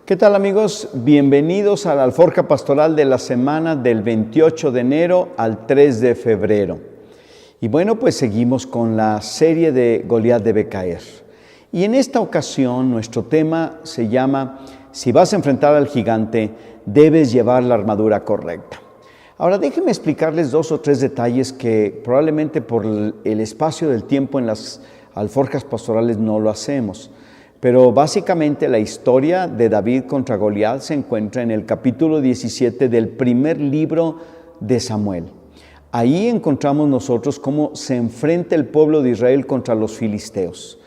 ¿Qué tal, amigos? Bienvenidos a la Alforja Pastoral de la semana del 28 de enero al 3 de febrero. Y bueno, pues seguimos con la serie de Goliat debe caer. Y en esta ocasión nuestro tema se llama: si vas a enfrentar al gigante, debes llevar la armadura correcta. Ahora déjenme explicarles 2 o 3 detalles que probablemente por el espacio del tiempo en las alforjas pastorales no lo hacemos. Pero básicamente la historia de David contra Goliat se encuentra en el capítulo 17 del primer libro de Samuel. Ahí encontramos nosotros cómo se enfrenta el pueblo de Israel contra los filisteos.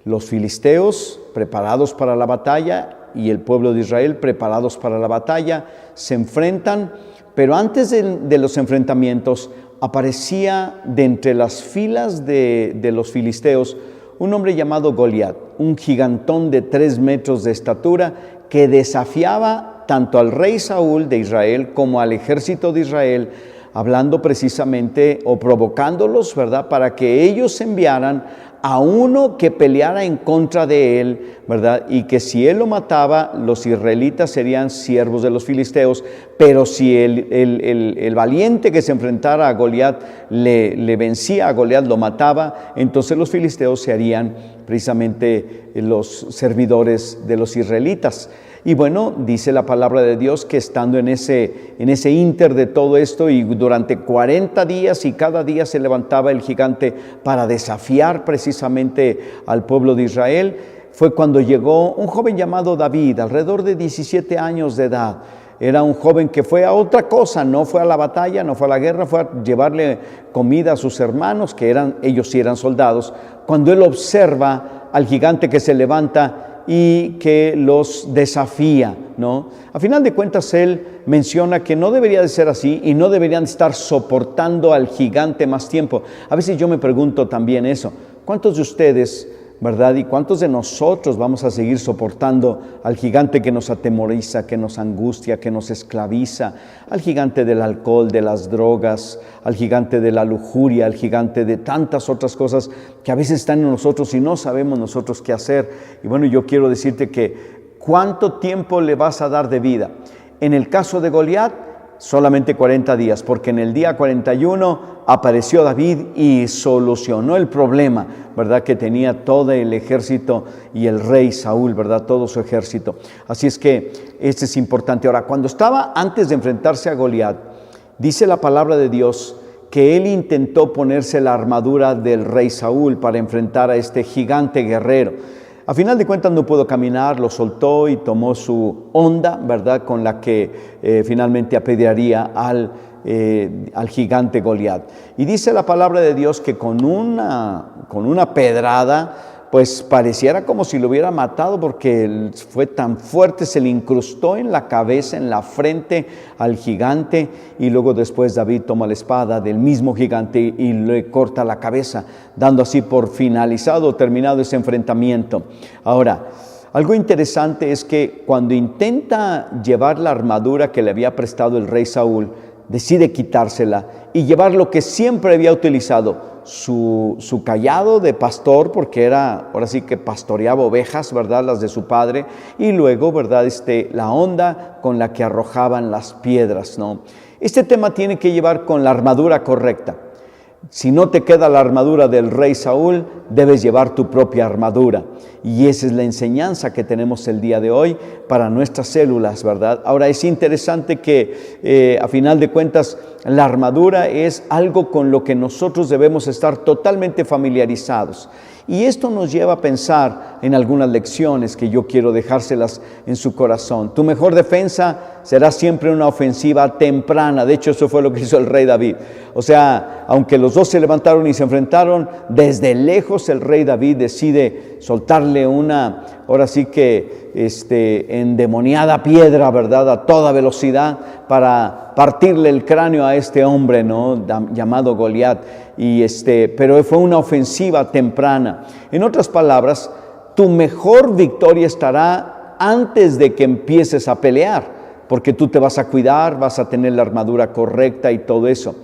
Los filisteos preparados para la batalla y el pueblo de Israel preparados para la batalla se enfrentan, pero antes de los enfrentamientos aparecía de entre las filas de los filisteos un hombre llamado Goliat, un gigantón de 3 metros de estatura que desafiaba tanto al rey Saúl de Israel como al ejército de Israel, hablando precisamente o provocándolos, ¿verdad?, para que ellos enviaran a uno que peleara en contra de él, ¿verdad? Y que si él lo mataba, los israelitas serían siervos de los filisteos, pero si el valiente que se enfrentara a Goliat le vencía a Goliat, lo mataba, entonces los filisteos se harían precisamente los servidores de los israelitas. Y bueno, dice la palabra de Dios que estando en ese ínter de todo esto, y durante 40 días y cada día se levantaba el gigante para desafiar precisamente al pueblo de Israel, fue cuando llegó un joven llamado David, alrededor de 17 años de edad. Era un joven que fue a otra cosa, no fue a la batalla, no fue a la guerra, fue a llevarle comida a sus hermanos, ellos sí eran soldados, cuando él observa al gigante que se levanta y que los desafía, ¿no? A final de cuentas, él menciona que no debería de ser así y no deberían estar soportando al gigante más tiempo. A veces yo me pregunto también eso: ¿cuántos de ustedes, verdad, y cuántos de nosotros vamos a seguir soportando al gigante que nos atemoriza, que nos angustia, que nos esclaviza, al gigante del alcohol, de las drogas, al gigante de la lujuria, al gigante de tantas otras cosas que a veces están en nosotros y no sabemos nosotros qué hacer? Y bueno, yo quiero decirte que ¿cuánto tiempo le vas a dar de vida? En el caso de Goliat, solamente 40 días, porque en el día 41 apareció David y solucionó el problema, ¿verdad?, que tenía todo el ejército y el rey Saúl, ¿verdad?, todo su ejército. Así es que este es importante. Ahora, cuando estaba antes de enfrentarse a Goliat, dice la palabra de Dios que él intentó ponerse la armadura del rey Saúl para enfrentar a este gigante guerrero. A final de cuentas no pudo caminar, lo soltó y tomó su honda, ¿verdad?, con la que finalmente apedrearía al gigante Goliat. Y dice la palabra de Dios que con una pedrada, pues pareciera como si lo hubiera matado, porque fue tan fuerte, se le incrustó en la cabeza, en la frente al gigante, y luego después David toma la espada del mismo gigante y le corta la cabeza, dando así por finalizado, terminado ese enfrentamiento. Ahora, algo interesante es que cuando intenta llevar la armadura que le había prestado el rey Saúl, decide quitársela y llevar lo que siempre había utilizado, su cayado de pastor, porque ahora sí que pastoreaba ovejas, ¿verdad?, las de su padre, y luego, ¿verdad?, la honda con la que arrojaban las piedras, ¿no? Este tema tiene que llevar con la armadura correcta. Si no te queda la armadura del rey Saúl, debes llevar tu propia armadura. Y esa es la enseñanza que tenemos el día de hoy para nuestras células, ¿verdad? Ahora, es interesante que a final de cuentas la armadura es algo con lo que nosotros debemos estar totalmente familiarizados. Y esto nos lleva a pensar en algunas lecciones que yo quiero dejárselas en su corazón. Tu mejor defensa será siempre una ofensiva temprana. De hecho, eso fue lo que hizo el rey David. O sea, aunque los dos se levantaron y se enfrentaron, desde lejos el rey David decide soltarle ahora sí que endemoniada piedra, ¿verdad?, a toda velocidad para partirle el cráneo a este hombre, ¿no?, llamado Goliat. Pero fue una ofensiva temprana. En otras palabras, tu mejor victoria estará antes de que empieces a pelear, porque tú te vas a cuidar, vas a tener la armadura correcta y todo eso.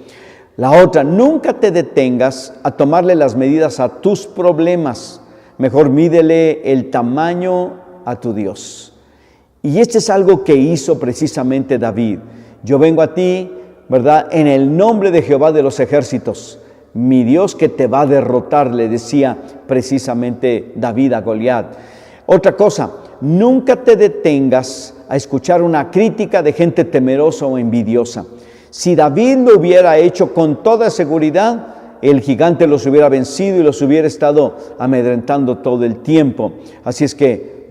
La otra, nunca te detengas a tomarle las medidas a tus problemas. Mejor mídele el tamaño a tu Dios. Y este es algo que hizo precisamente David. Yo vengo a ti, ¿verdad?, en el nombre de Jehová de los ejércitos, mi Dios que te va a derrotar, le decía precisamente David a Goliat. Otra cosa, nunca te detengas a escuchar una crítica de gente temerosa o envidiosa. Si David lo hubiera hecho con toda seguridad, el gigante los hubiera vencido y los hubiera estado amedrentando todo el tiempo. Así es que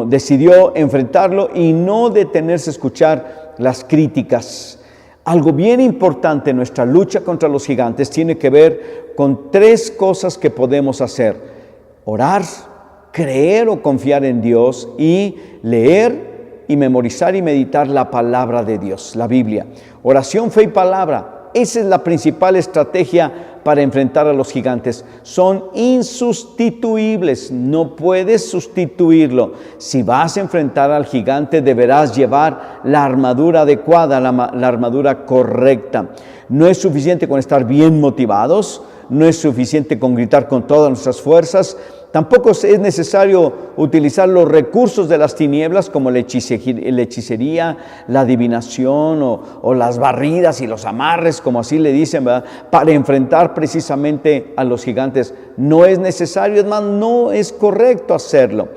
decidió enfrentarlo y no detenerse a escuchar las críticas. Algo bien importante en nuestra lucha contra los gigantes tiene que ver con 3 cosas que podemos hacer: orar, creer o confiar en Dios, y leer y memorizar y meditar la palabra de Dios, la Biblia. Oración, fe y palabra. Esa es la principal estrategia para enfrentar a los gigantes. Son insustituibles, no puedes sustituirlo. Si vas a enfrentar al gigante, deberás llevar la armadura adecuada, la armadura correcta. No es suficiente con estar bien motivados, no es suficiente con gritar con todas nuestras fuerzas. Tampoco es necesario utilizar los recursos de las tinieblas como la hechicería, la adivinación o las barridas y los amarres, como así le dicen, ¿verdad?, para enfrentar precisamente a los gigantes. No es necesario, es más, no es correcto hacerlo.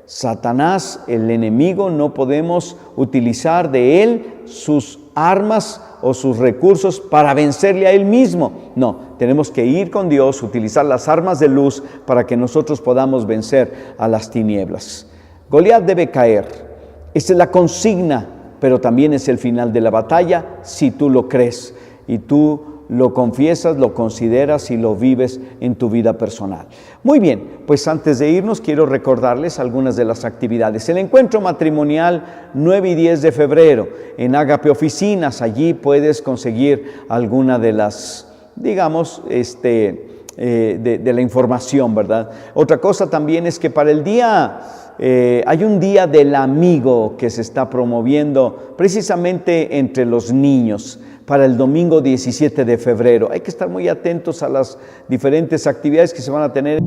Satanás, el enemigo, no podemos utilizar de él sus armas o sus recursos para vencerle a él mismo. No, tenemos que ir con Dios, utilizar las armas de luz para que nosotros podamos vencer a las tinieblas. Goliat debe caer. Esta es la consigna, pero también es el final de la batalla si tú lo crees y tú lo confiesas, lo consideras y lo vives en tu vida personal. Muy bien, pues antes de irnos quiero recordarles algunas de las actividades. El encuentro matrimonial 9 y 10 de febrero en Ágape Oficinas. Allí puedes conseguir alguna de las, digamos, de la información, ¿verdad? Otra cosa también es que para el día... hay un día del amigo que se está promoviendo precisamente entre los niños para el domingo 17 de febrero. Hay que estar muy atentos a las diferentes actividades que se van a tener.